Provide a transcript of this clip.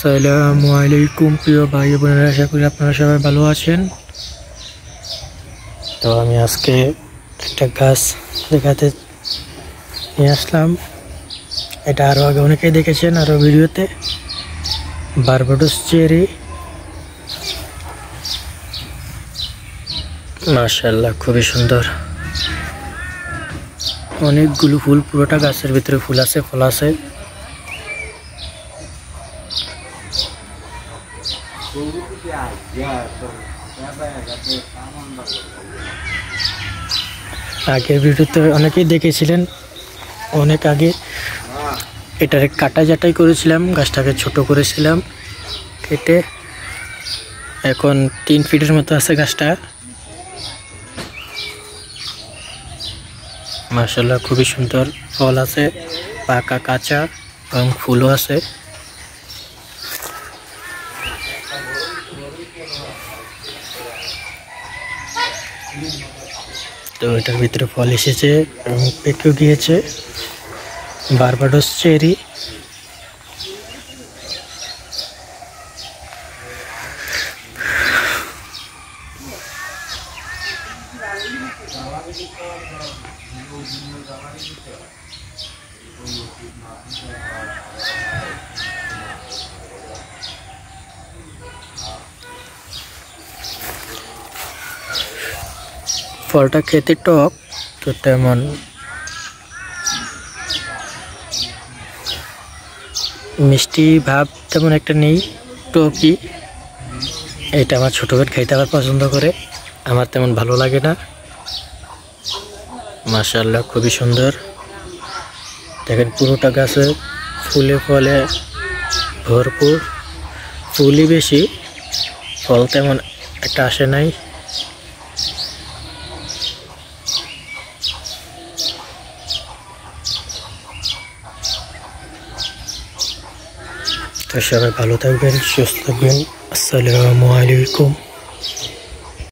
আসসালামু আলাইকুম প্রিয় ভাই বোনেরা, আশা করি আপনারা সবাই ভালো আছেন। তো আমি আজকে একটা গাছ দেখাতে নিয়ে আসলাম। এটা আরও আগে অনেকেই দেখেছেন আরও ভিডিওতে। বারবাডোস চেরি, মাশাআল্লাহ খুবই সুন্দর। অনেকগুলো ফুল, পুরোটা গাছের ভিতরে ফুল আছে, ফল আছে। আগের ভিডিওতে অনেকেই দেখেছিলেন, অনেক আগে এটারে কাটা জাটাই করেছিলাম, গাছটাকে ছোট করেছিলাম কেটে। এখন 3 ফিটের মতো আছে গাছটা। মাশাআল্লাহ খুবই সুন্দর, ফল আছে, পাকা কাঁচা এবং ফুলও আছে। তো এটার ভিতরে ফল এসেছে এবং পেকেও গিয়েছে। বারবাডোস চেরি, ফলটা খেতে টক, তো তেমন মিষ্টি ভাব তেমন একটা নেই, টকই। এটা আমার ছোট বোন খাইতে আবার পছন্দ করে, আমার তেমন ভালো লাগে না। মাশাআল্লাহ খুবই সুন্দর। দেখেন পুরোটা গাছে ফুলে ফলে ভরপুর, ফুলই বেশি, ফল তেমন একটা আসে নাই। তো সবাই ভালো থাকবেন, সুস্থ থাকবেন। আসসালামু আলাইকুম।